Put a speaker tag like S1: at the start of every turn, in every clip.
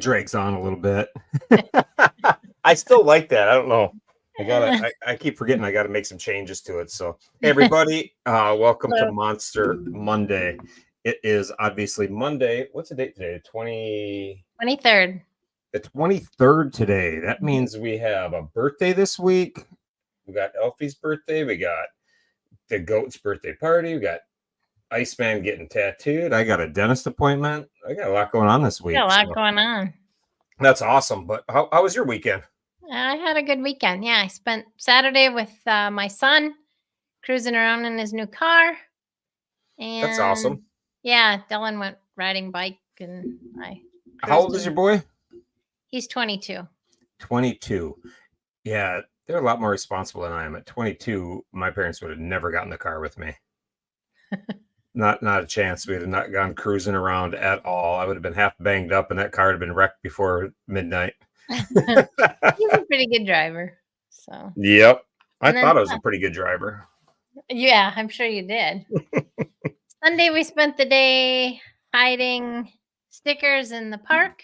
S1: drags on a little bit. I still like that. I don't know. I keep forgetting I gotta make some changes to it. So hey everybody, welcome to Monster Monday. It is obviously Monday. What's the date today?
S2: 23rd.
S1: The 23rd today. That means we have a birthday this week. We got Elfie's birthday. We got the goat's birthday party. We got Iceman getting tattooed. I got a dentist appointment. I got a lot going on this week.
S2: Got a lot going on.
S1: That's awesome. But how was your weekend?
S2: I had a good weekend. Yeah, I spent Saturday with my son cruising around in his new car. And
S1: that's awesome.
S2: Yeah, Dylan went riding bike and I.
S1: How old is your boy?
S2: He's 22.
S1: 22. Yeah, they're a lot more responsible than I am. At 22, my parents would have never gotten in the car with me. Not a chance. We would have not gone cruising around at all. I would have been half banged up, and that car would have been wrecked before midnight.
S2: He's a pretty good driver. So.
S1: Yep. I thought I was a pretty good driver.
S2: Yeah, I'm sure you did. Sunday, we spent the day hiding stickers in the park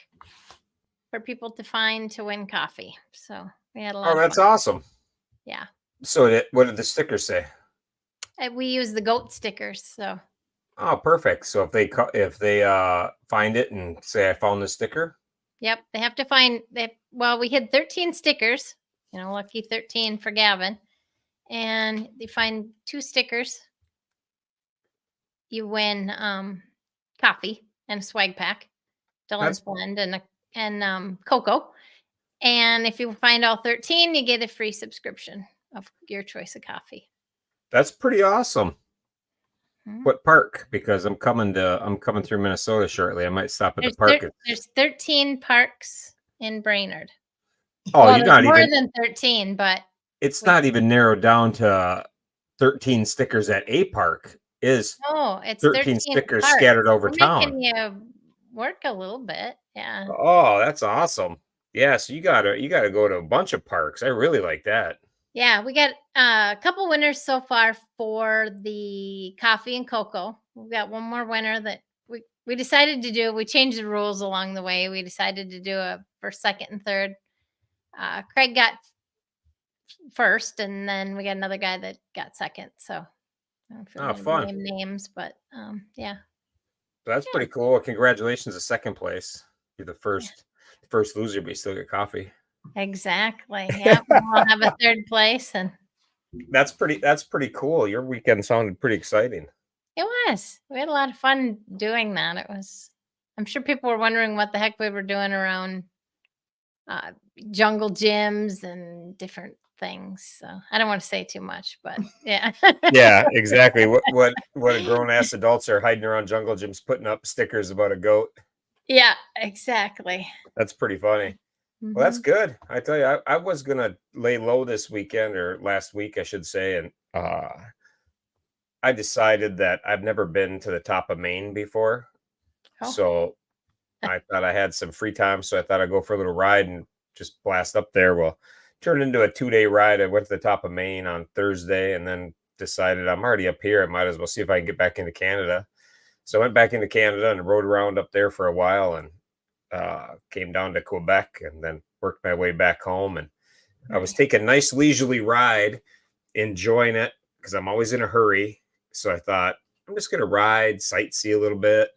S2: for people to find to win coffee. So we had a lot of
S1: that's
S2: fun.
S1: Awesome.
S2: Yeah.
S1: So what did the stickers say?
S2: We use the goat stickers. So.
S1: Oh, perfect. So if they find it and say I found the sticker.
S2: Yep, they have to find. We had 13 stickers. Lucky 13 for Gavin, and they find 2 stickers. You win coffee and a swag pack, Dylan's blend and cocoa. And if you find all 13, you get a free subscription of your choice of coffee.
S1: That's pretty awesome. Mm-hmm. What park? Because I'm coming through Minnesota shortly. I might stop at the park.
S2: There's 13 parks in Brainerd.
S1: Oh, you're not
S2: more than 13, but
S1: it's not even narrowed down to 13 stickers at a park. It's 13 stickers
S2: parks.
S1: Scattered over town.
S2: Making you work a little bit, yeah.
S1: Oh, that's awesome. Yeah, so you gotta go to a bunch of parks. I really like that.
S2: Yeah, we got a couple winners so far for the coffee and cocoa. We've got one more winner that we decided to do. We changed the rules along the way. We decided to do a first, second, and third. Craig got first, and then we got another guy that got second. So I don't know if
S1: fun.
S2: Name names, but yeah.
S1: That's pretty cool. Congratulations to second place. You're the first loser, but you still get coffee.
S2: Exactly. Yep. We'll have a third place, and
S1: that's pretty cool. Your weekend sounded pretty exciting.
S2: It was. We had a lot of fun doing that. It was. I'm sure people were wondering what the heck we were doing around jungle gyms and different things. So I don't want to say too much, but yeah.
S1: Yeah, exactly. What a grown ass adults are hiding around jungle gyms, putting up stickers about a goat.
S2: Yeah, exactly.
S1: That's pretty funny. Mm-hmm. Well, that's good. I tell you, I was gonna lay low this weekend, or last week, I should say, and I decided that I've never been to the top of Maine before, so I thought I had some free time, so I thought I'd go for a little ride and just blast up there. Well, turned into a 2-day ride. I went to the top of Maine on Thursday, and then decided I'm already up here. I might as well see if I can get back into Canada. So I went back into Canada and rode around up there for a while, and came down to Quebec, and then worked my way back home. And I was taking a nice leisurely ride, enjoying it, because I'm always in a hurry. So I thought, I'm just going to ride, sightsee a little bit.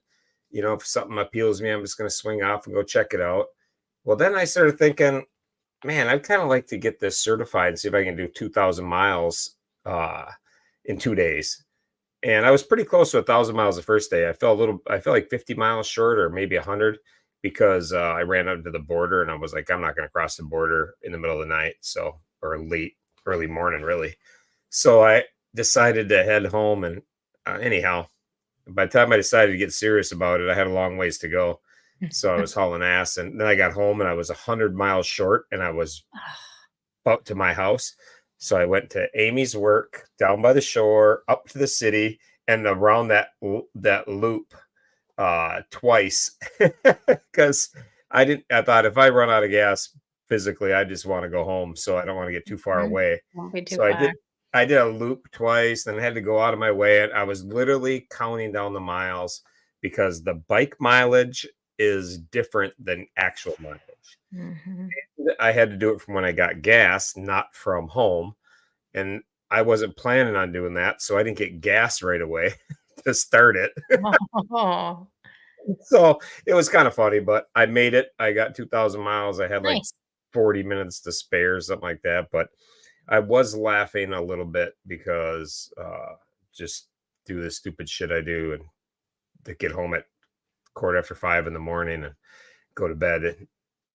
S1: If something appeals me, I'm just going to swing off and go check it out. Well, then I started thinking, man, I'd kind of like to get this certified and see if I can do 2,000 miles in 2 days. And I was pretty close to 1,000 miles the first day. I felt like 50 miles short, or maybe 100, because I ran up to the border, and I was like, I'm not going to cross the border in the middle of the night. So, or early morning, really. So I decided to head home, and anyhow, by the time I decided to get serious about it, I had a long ways to go. So I was hauling ass, and then I got home, and I was 100 miles short, and I was up to my house. So I went to Amy's work, down by the shore, up to the city, and around that loop twice, because I thought if I run out of gas physically, I just want to go home. So I don't want to get too far away.
S2: Won't be too far.
S1: I did a loop twice, then I had to go out of my way. And I was literally counting down the miles, because the bike mileage is different than actual mileage.
S2: Mhm.
S1: I had to do it from when I got gas, not from home. And I wasn't planning on doing that, so I didn't get gas right away to start it.
S2: Oh,
S1: So it was kind of funny, but I made it. I got 2,000 miles. I had like
S2: nice.
S1: 40 minutes to spare, something like that. But I was laughing a little bit because just do the stupid shit I do and to get home at quarter after 5 in the morning and go to bed.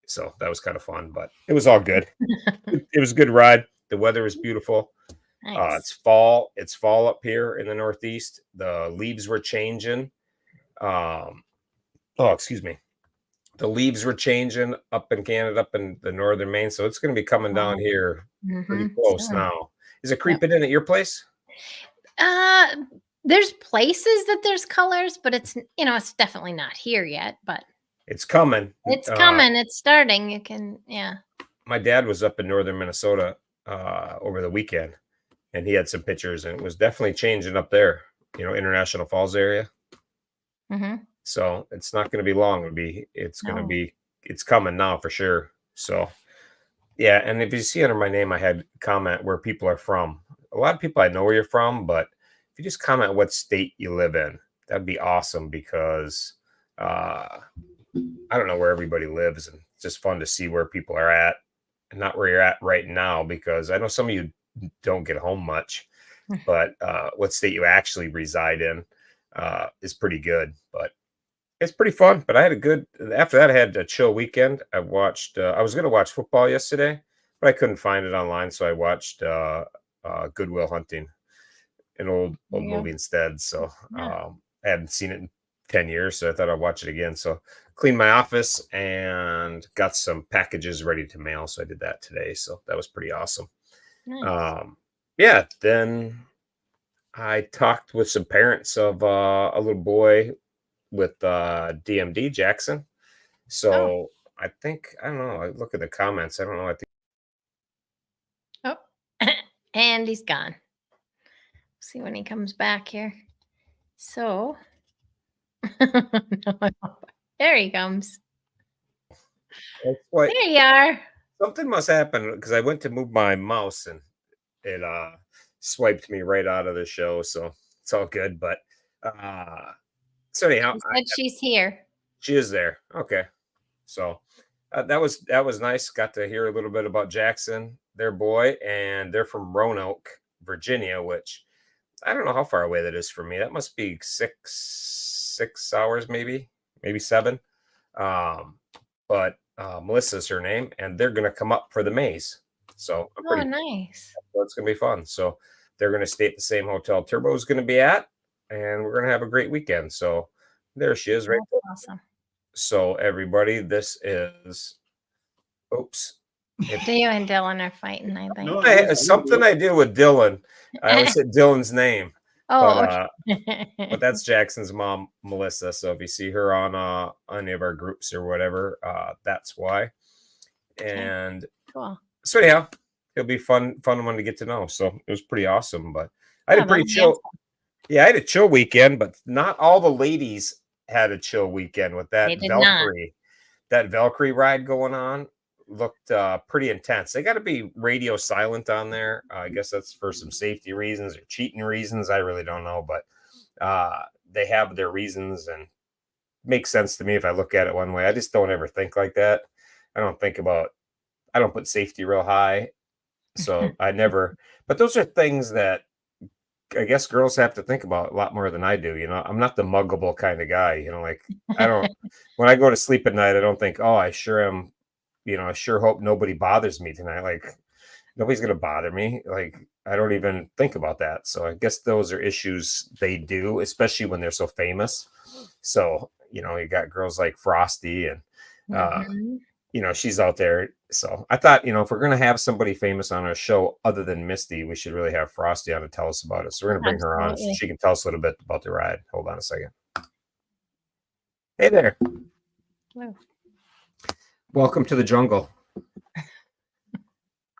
S1: So that was kind of fun, but it was all good. It was a good ride. The weather was beautiful. It's
S2: Nice.
S1: fall. It's fall up here in the Northeast. The leaves were changing. Oh, excuse me. The leaves were changing up in Canada, up in the northern Maine. So it's going to be coming down
S2: Wow.
S1: here pretty
S2: Mhm.
S1: close
S2: Soon.
S1: now. Is it
S2: Yep.
S1: creeping in at your place?
S2: Uh, there's places that there's colors, but it's definitely not here yet, but
S1: It's coming.
S2: it's coming. It's starting. Yeah.
S1: My dad was up in northern Minnesota over the weekend, and he had some pictures, and it was definitely changing up there. International Falls area.
S2: Mhm.
S1: So it's not going to be long.
S2: No.
S1: It's coming now for sure. So yeah, and if you see under my name, I had comment where people are from. A lot of people I know where you're from, but if you just comment what state you live in, that'd be awesome because uh, I don't know where everybody lives, and it's just fun to see where people are at and not where you're at right now because I know some of you don't get home much, but what state you actually reside in is pretty good. But it's pretty fun. But I had a good after that. I had a chill weekend. I watched. I was going to watch football yesterday, but I couldn't find it online, so I watched Goodwill Hunting, an
S2: There
S1: old
S2: you go.
S1: movie instead. So
S2: Yeah.
S1: I hadn't seen it in 10 years, so I thought I'd watch it again. So cleaned my office and got some packages ready to mail. So I did that today. So that was pretty awesome.
S2: Nice.
S1: Yeah. Then I talked with some parents of a little boy with DMD Jackson.
S2: Oh.
S1: So I think I don't know. I look at the comments. I don't know. I think
S2: Oh. And he's gone. See when he comes back here. So there he comes.
S1: it's like
S2: There you are.
S1: something must happen because I went to move my mouse and it swiped me right out of the show. So it's all good. But uh so anyhow,
S2: She said she's here.
S1: she is there. Okay. So that was nice. Got to hear a little bit about Jackson, their boy, and they're from Roanoke, Virginia, which I don't know how far away that is from me. That must be 6 hours, maybe 7. Um, but Melissa's her name, and they're gonna come up for the maze. So I'm
S2: Oh,
S1: pretty.
S2: nice.
S1: So it's gonna be fun. So they're gonna stay at the same hotel Turbo's gonna be at, and we're gonna have a great weekend. So there she is, right
S2: That's
S1: there.
S2: awesome.
S1: So everybody, this is. Oops. It,
S2: Theo and Dylan are fighting, I think.
S1: something I did with Dylan. I always said Dylan's name, but
S2: Oh,
S1: but
S2: okay.
S1: that's Jackson's mom, Melissa. So if you see her on any of our groups or whatever, that's why.
S2: Okay,
S1: And
S2: cool.
S1: so anyhow, it'll be fun one to get to know. So it was pretty awesome. But I had
S2: Oh,
S1: a pretty
S2: that'll be
S1: chill.
S2: awesome.
S1: Yeah, I had a chill weekend, but not all the ladies had a chill weekend with
S2: They did not.
S1: That Valkyrie ride going on looked pretty intense. They got to be radio silent on there. I guess that's for some safety reasons or cheating reasons. I really don't know, but they have their reasons and makes sense to me if I look at it one way. I just don't ever think like that. I don't put safety real high. So I never, but those are things that I guess girls have to think about a lot more than I do. I'm not the muggable kind of guy. Like I don't. When I go to sleep at night, I don't think, oh, I sure am. I sure hope nobody bothers me tonight. Like nobody's gonna bother me. Like I don't even think about that. So I guess those are issues they do, especially when they're so famous. So you got girls like Frosty and uh,
S2: Mhm.
S1: she's out there. So I thought, if we're going to have somebody famous on our show other than Misty, we should really have Frosty on to tell us about it. So we're going to bring her on.
S2: Absolutely.
S1: She can tell us a little bit about the ride. Hold on a second. Hey there.
S2: Woo.
S1: Welcome to the jungle.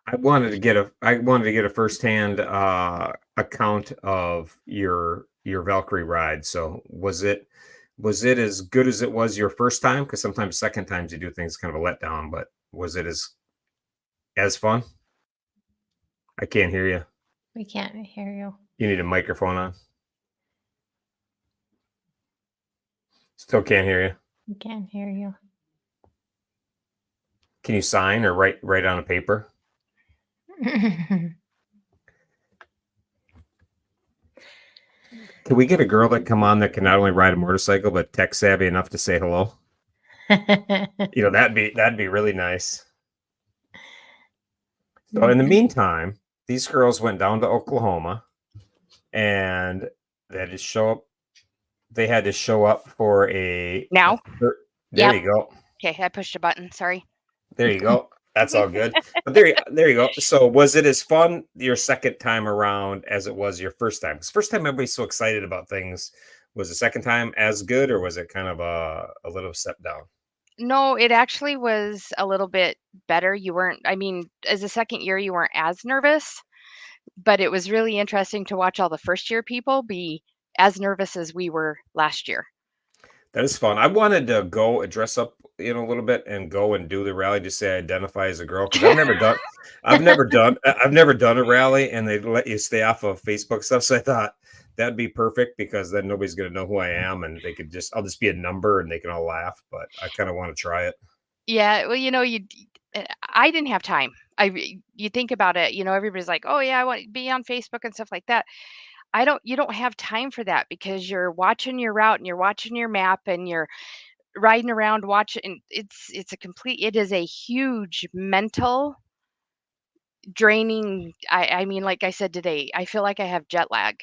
S1: I wanted to get a firsthand account of your Valkyrie ride. So was it Was it as good as it was your first time? Because sometimes second times you do things kind of a letdown, but was it as fun? I can't hear you.
S2: We can't hear you.
S1: You need a microphone on. Still can't hear you.
S2: We can't hear you.
S1: Can you sign or write on a paper? Can we get a girl that come on that can not only ride a motorcycle but tech savvy enough to say hello? That'd be really nice. So in the meantime, these girls went down to Oklahoma, and they had to show up. They had to show up for
S3: Now?
S1: There
S2: Yep.
S1: you go.
S3: Okay, I pushed a button. Sorry.
S1: There you go. That's all good. But there you go. So was it as fun your second time around as it was your first time? Because first time everybody's so excited about things. Was the second time as good, or was it kind of a little step down?
S3: No, it actually was a little bit better. You weren't, I mean, as a second year, you weren't as nervous, but it was really interesting to watch all the first year people be as nervous as we were last year.
S1: That is fun. I wanted to go dress up, a little bit and go and do the rally. Just say I identify as a girl because I've never done a rally, and they let you stay off of Facebook stuff. So I thought that'd be perfect because then nobody's gonna know who I am, and I'll just be a number, and they can all laugh. But I kind of want to try it.
S3: Yeah, well, I didn't have time. You think about it, everybody's like, "Oh yeah, I want to be on Facebook and stuff like that." You don't have time for that because you're watching your route and you're watching your map and you're riding around watching. It is a huge mental draining. I mean, like I said today, I feel like I have jet lag.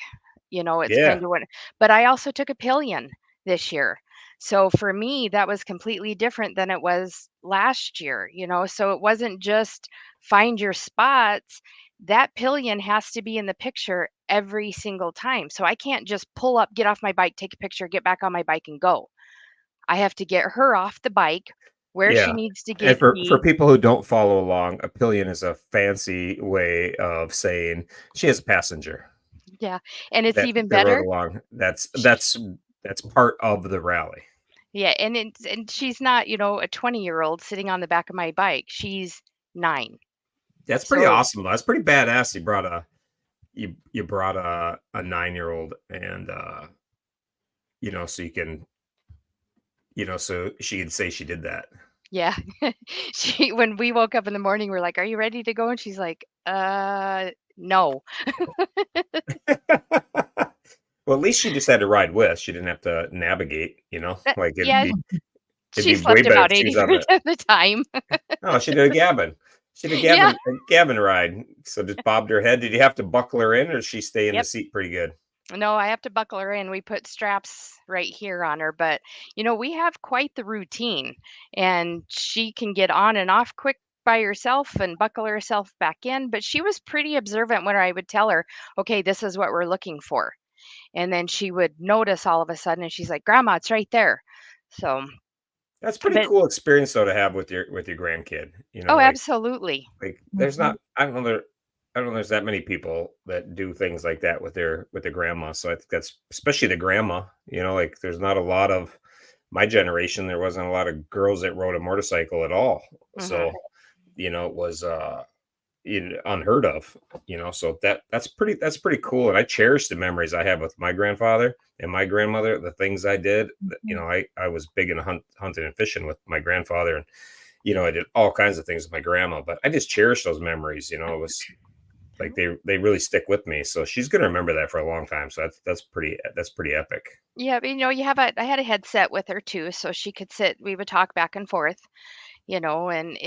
S3: It's
S1: Yeah,
S3: kind of what, but I also took a pillion this year. So for me, that was completely different than it was last year. So it wasn't just find your spots. That pillion has to be in the picture every single time. So I can't just pull up, get off my bike, take a picture, get back on my bike and go. I have to get her off the bike where she
S1: yeah.
S3: needs to
S1: And
S3: get
S1: for
S3: be.
S1: people who don't follow along, a pillion is a fancy way of saying she has a passenger
S3: Yeah. And it's even
S1: that rode
S3: better.
S1: along. That's part of the rally.
S3: Yeah, and she's not, a 20-year-old sitting on the back of my bike. She's 9.
S1: That's pretty
S3: So,
S1: awesome. That's pretty badass. You brought a 9-year-old, and so you can, so she could say she did that.
S3: yeah. When we woke up in the morning, we're like, "Are you ready to go?" And she's like, no."
S1: Well, at least she just had to ride with. She didn't have to navigate, like
S3: Yeah,
S1: it'd
S3: she
S1: be way
S3: slept
S1: better if
S3: about
S1: she was on the
S3: 80% of the time.
S1: oh, she did a Gavin. She did
S3: Yeah.
S1: A Gavin ride. So just bobbed her head. Did you have to buckle her in, or did she stay in the
S3: Yep.
S1: seat pretty good?
S3: No, I have to buckle her in. We put straps right here on her, but we have quite the routine, and she can get on and off quick by herself and buckle herself back in. But she was pretty observant when I would tell her, "Okay, this is what we're looking for." And then she would notice all of a sudden and she's like, "Grandma, it's right there." So,
S1: That's pretty
S3: but
S1: cool experience though to have with your grandkid.
S3: oh, absolutely.
S1: Like there's not I don't know there's that many people that do things like that with their grandma. So I think that's especially the grandma, like there's not a lot of my generation, there wasn't a lot of girls that rode a motorcycle at all.
S3: Mhm.
S1: So, it was unheard of, so that's pretty cool. And I cherish the memories I have with my grandfather and my grandmother, the things I did. I was big into hunting and fishing with my grandfather, and I did all kinds of things with my grandma, but I just cherish those memories. It was like they really stick with me. So she's gonna remember that for a long time. So that's pretty epic.
S3: Yeah, but I had a headset with her too, so she could sit, we would talk back and forth, and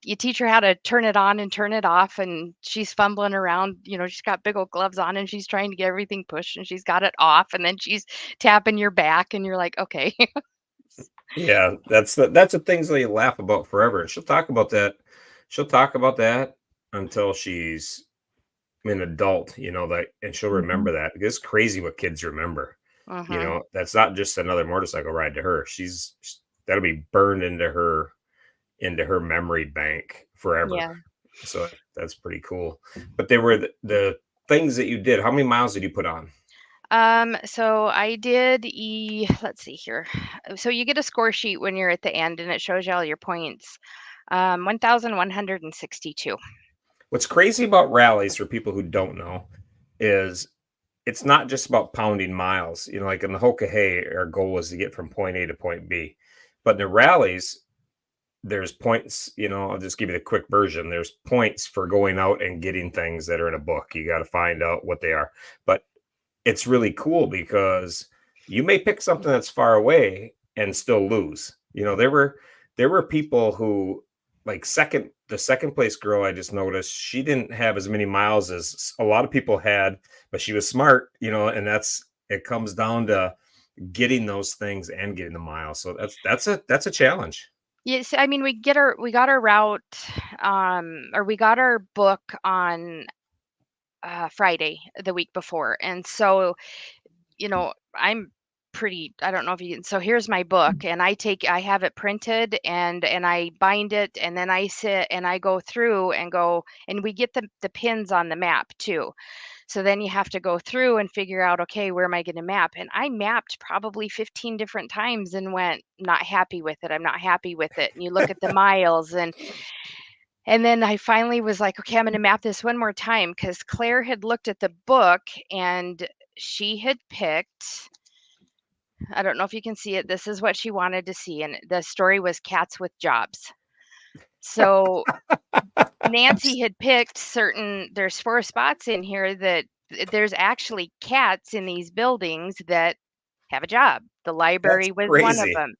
S3: you teach her how to turn it on and turn it off, and she's fumbling around, she's got big old gloves on and she's trying to get everything pushed and she's got it off and then she's tapping your back and you're like, "Okay."
S1: Yeah, that's the things that you laugh about forever. And she'll talk about that. She'll talk about that until she's an adult, and she'll remember that. It's crazy what kids remember.
S3: Mhm.
S1: That's not just another motorcycle ride to her. That'll be burned into her memory bank forever.
S3: Yeah.
S1: So that's pretty cool. But they were the things that you did. How many miles did you put on?
S3: So I did let's see here. So you get a score sheet when you're at the end and it shows you all your points. 1,162.
S1: What's crazy about rallies for people who don't know is it's not just about pounding miles. You know, like in the Hoka, our goal was to get from point A to point B. But in the rallies, there's points, you know, I'll just give you the quick version. There's points for going out and getting things that are in a book. You got to find out what they are. But it's really cool because you may pick something that's far away and still lose. You know, there were people who like the second place girl I just noticed, she didn't have as many miles as a lot of people had, but she was smart, you know, and it comes down to getting those things and getting the miles. So that's a challenge.
S3: Yes, I mean we got our route or we got our book on Friday the week before. And so, I'm pretty I don't know if you can so here's my book and I have it printed and I bind it and then I sit and I go through and go and we get the pins on the map too. So then you have to go through and figure out, okay, where am I going to map? And I mapped probably 15 different times and went, not happy with it. I'm not happy with it. And you look at the miles and then I finally was like, okay, I'm going to map this one more time because Claire had looked at the book and she had picked, I don't know if you can see it. This is what she wanted to see. And the story was cats with jobs. So Nancy had picked there's 4 spots in here that there's actually cats in these buildings that have a job. The
S1: That's
S3: library was one of
S1: crazy.
S3: them.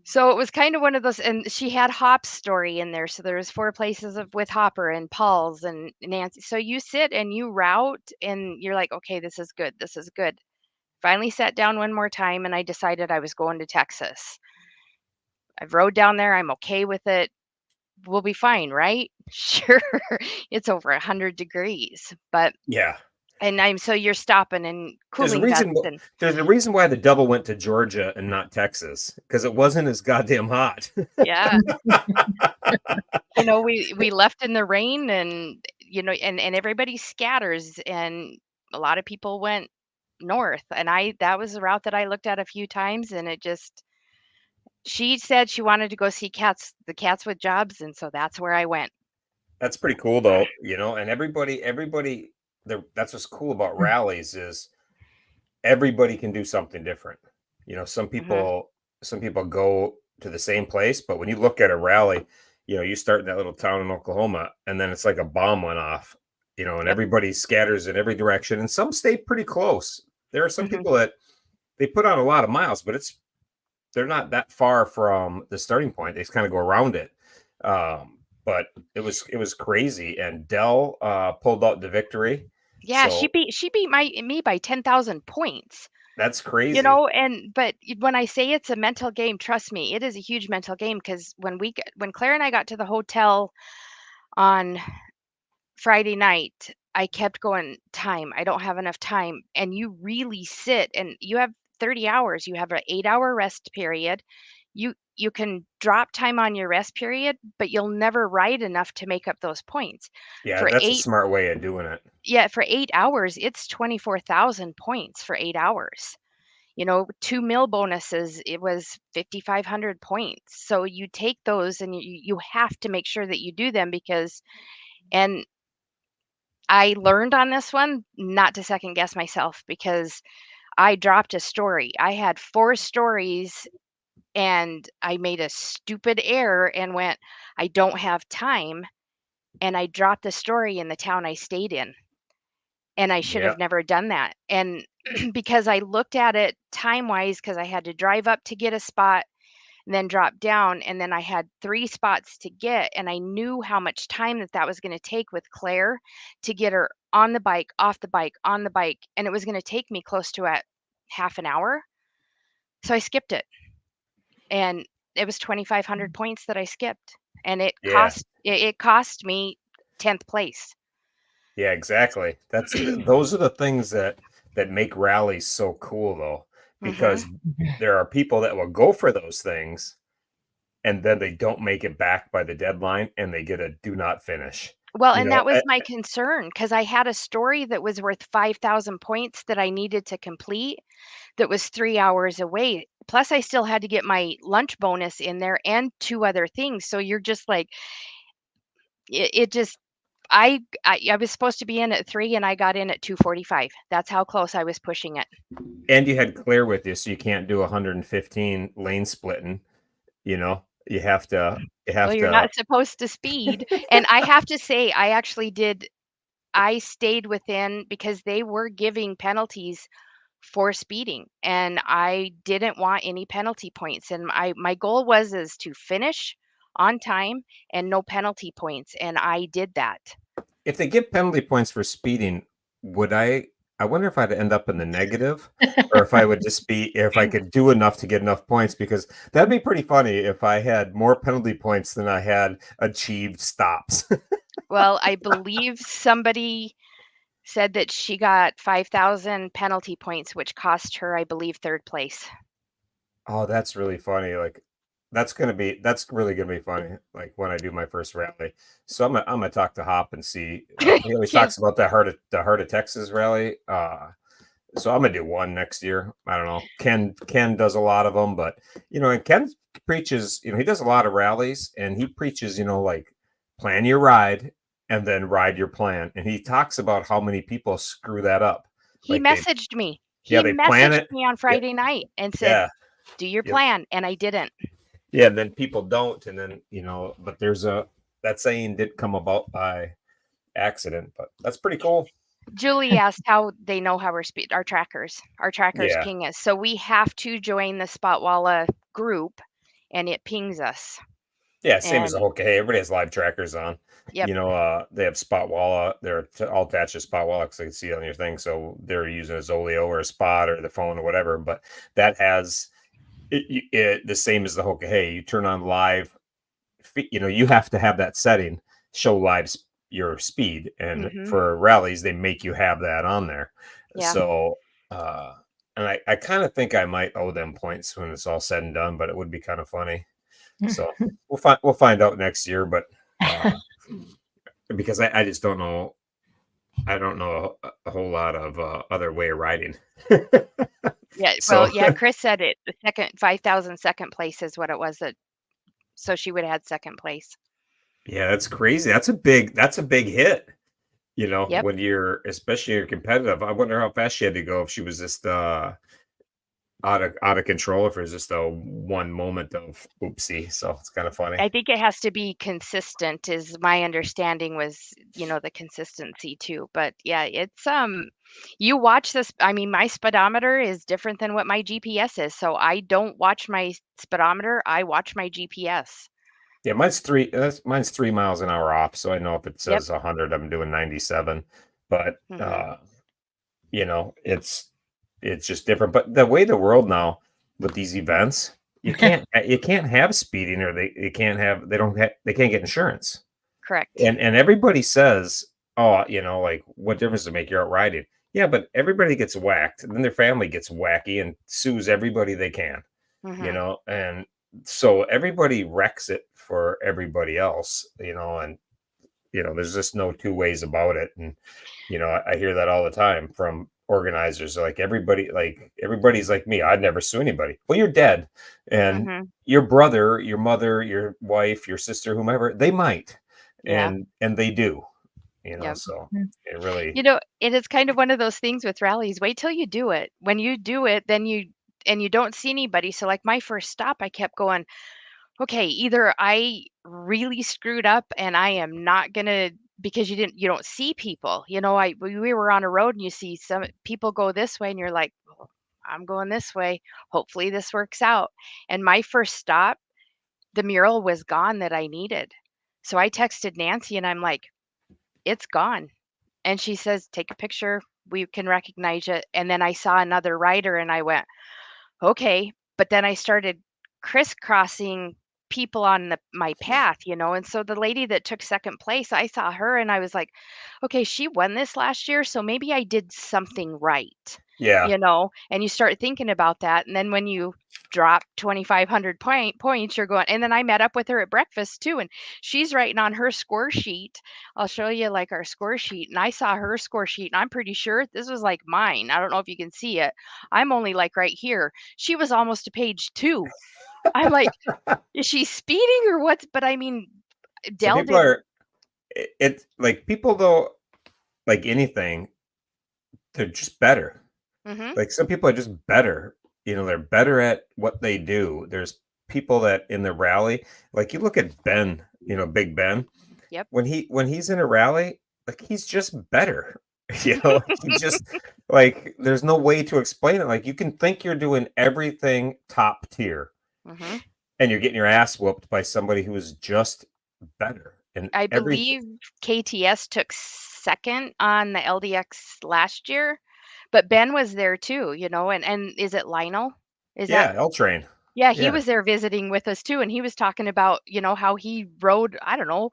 S3: So it was kind of one of those, and she had Hop's story in there. So there was 4 places with Hopper and Paul's and Nancy. So you sit and you route and you're like, okay, this is good. This is good. Finally sat down one more time and I decided I was going to Texas. I rode down there. I'm okay with it. We'll be fine, right? Sure. It's over 100 degrees, but
S1: Yeah.
S3: so you're stopping and
S1: There's a
S3: cooling vests
S1: reason.
S3: and
S1: There's a reason why the devil went to Georgia and not Texas because it wasn't as goddamn hot.
S3: yeah. We left in the rain and and everybody scatters and a lot of people went north and that was the route that I looked at a few times and it just she said she wanted to go see the cats with jobs and so that's where I went.
S1: That's pretty cool though, you know. And that's what's cool about rallies is everybody can do something different. You know,
S3: Mhm.
S1: some people go to the same place, but when you look at a rally, you know, you start in that little town in Oklahoma, and then it's like a bomb went off, you know, and
S3: Yep.
S1: everybody scatters in every direction, and some stay pretty close. There are some
S3: Mhm.
S1: people that they put on a lot of miles, but they're not that far from the starting point. They just kind of go around it. But it was crazy, and Dell pulled out the victory.
S3: Yeah,
S1: So
S3: she beat me by 10,000 points.
S1: that's crazy.
S3: But when I say it's a mental game, trust me, it is a huge mental game because when Claire and I got to the hotel on Friday night, I kept going, time. I don't have enough time. And you really sit and you have 30 hours. You have an 8-hour rest period. You can drop time on your rest period, but you'll never ride enough to make up those points.
S1: Yeah,
S3: For
S1: that's a
S3: eight
S1: smart way of doing it.
S3: Yeah, for 8 hours, it's 24,000 points for 8 hours. 2 meal bonuses, it was 5,500 points. So you take those and you have to make sure that you do them and I learned on this one not to second guess myself because I dropped a story. I had 4 stories and I made a stupid error and went, I don't have time. And I dropped the story in the town I stayed in. And I should
S1: Yeah,
S3: have never done that. And because I looked at it time wise, because I had to drive up to get a spot and then drop down. And then I had 3 spots to get. And I knew how much time that was going to take with Claire to get her on the bike, off the bike, on the bike. And it was going to take me close to at half an hour. So I skipped it. And it was 2,500 points that I skipped. And
S1: yeah,
S3: it cost me 10th place.
S1: yeah, exactly. Those are the things that make rallies so cool, though,
S3: Hmm.
S1: because there are people that will go for those things and then they don't make it back by the deadline and they get a do not finish.
S3: Well,
S1: You
S3: and
S1: know,
S3: that was my concern because I had a story that was worth 5,000 points that I needed to complete that was 3 hours away. Plus, I still had to get my lunch bonus in there and 2 other things. So you're just like, it just I was supposed to be in at 3 and I got in at 2:45. That's how close I was pushing it.
S1: and you had clear with you, so you can't do 115 lane splitting. You know, you have to. You
S3: Well,
S1: have
S3: you're
S1: to.
S3: not supposed to speed. And I have to say, I actually did, I stayed within because they were giving penalties for speeding and I didn't want any penalty points. And my goal was is to finish on time and no penalty points. And I did that.
S1: If they give penalty points for speeding, would I? I wonder if I'd end up in the negative, or if I would just be if I could do enough to get enough points. Because that'd be pretty funny if I had more penalty points than I had achieved stops.
S3: Well, I believe somebody said that she got 5,000 penalty points, which cost her, I believe, third place.
S1: Oh, that's really funny. Like that's really gonna be funny. Like when I do my first rally. So I'm gonna talk to Hop and see. He always
S3: Okay.
S1: talks about the Heart of Texas rally. So I'm gonna do one next year. I don't know. Ken does a lot of them, but and Ken preaches. He does a lot of rallies, and he preaches. Like plan your ride and then ride your plan. And he talks about how many people screw that up.
S3: He
S1: Like they
S3: messaged me.
S1: yeah
S3: He
S1: they plan
S3: messaged
S1: it.
S3: me on
S1: Yeah
S3: Friday night and said,
S1: yeah
S3: "Do your
S1: yeah
S3: plan," and I didn't.
S1: yeah. And then people don't, and then but there's that saying did come about by accident, but that's pretty cool.
S3: Julie asked how they know how our trackers. Our trackers
S1: Yeah.
S3: ping us. So we have to join the Spotwalla group and it pings us.
S1: Yeah, same as the
S3: And
S1: whole. Hey, everybody has live trackers on.
S3: yep.
S1: They have Spotwalla. They're all attached to Spotwalla because they can see it on your thing. So they're using a Zolio or a Spot or the phone or whatever. But that has the same as the whole. Hey, you turn on live. You have to have that setting show live your speed, and
S3: Mhm.
S1: for rallies they make you have that on there.
S3: Yeah.
S1: So, and I kind of think I might owe them points when it's all said and done, but it would be kind of funny. So we'll find out next year, but because I just don't know. I don't know a whole lot of other way of riding.
S3: Yeah.
S1: So
S3: Well, yeah, Chris said it. The second 5,000 second place is what it was that so she would have had second place.
S1: yeah, that's crazy. That's a big hit.
S3: Yep.
S1: When especially you're competitive. I wonder how fast she had to go if she was just out of control, if it was just a one moment of oopsie. So it's kind of funny.
S3: I think it has to be consistent is my understanding was, the consistency too. But yeah, it's you watch this, I mean, my speedometer is different than what my GPS is. So I don't watch my speedometer, I watch my GPS.
S1: Yeah, mine's 3 miles an hour off, so I know if it
S3: Yep.
S1: says 100, I'm doing 97. But
S3: Mhm.
S1: it's just different. But the way the world now with these events, you can't have speeding, or they can't have they can't get insurance.
S3: Correct.
S1: And everybody says, oh, like what difference does it make? You're out riding. Yeah, but everybody gets whacked, and then their family gets wacky and sues everybody they can,
S3: Mhm.
S1: and so everybody wrecks it for everybody else, and there's just no two ways about it. And I hear that all the time from organizers. Like everybody's like me. I'd never sue anybody. Well, you're dead, and
S3: Mhm.
S1: your brother, your mother, your wife, your sister, whomever, they might,
S3: Yeah.
S1: and they do.
S3: Yep.
S1: So it really.
S3: It is kind of one of those things with rallies. Wait till you do it. When you do it, then you don't see anybody. So like my first stop, I kept going, okay, either I really screwed up and I am not gonna because you don't see people. We were on a road and you see some people go this way and you're like, "Well, I'm going this way. Hopefully this works out." And my first stop, the mural was gone that I needed. So I texted Nancy and I'm like, it's gone. And she says, take a picture. We can recognize it. And then I saw another rider and I went, okay. But then I started crisscrossing people on my path. And so the lady that took second place, I saw her and I was like, okay, she won this last year. So maybe I did something right,
S1: Yeah.
S3: and you start thinking about that. And then when you drop 2,500 points, you're going. And then I met up with her at breakfast too, and she's writing on her score sheet. I'll show you like our score sheet, and I saw her score sheet, and I'm pretty sure this was like mine. I don't know if you can see it. I'm only like right here. She was almost to page 2. I'm like, is she speeding or what? But I mean,
S1: So
S3: Dell
S1: people
S3: did.
S1: are it like people though, like anything, they're just better.
S3: Hmm.
S1: Like some people are just better. They're better at what they do. There's people that in the rally, like you look at Ben, Big Ben,
S3: Yep.
S1: when he's in a rally, like he's just better. He just like there's no way to explain it. Like you can think you're doing everything top tier
S3: Hmm.
S1: and you're getting your ass whooped by somebody who is just better. And
S3: I
S1: everything.
S3: believe KTS took second on the LDX last year, but Ben was there too, and is it Lionel? Is that
S1: Yeah, L Train.
S3: Yeah, he
S1: Yeah.
S3: was there visiting with us too, and he was talking about, how he rode, I don't know,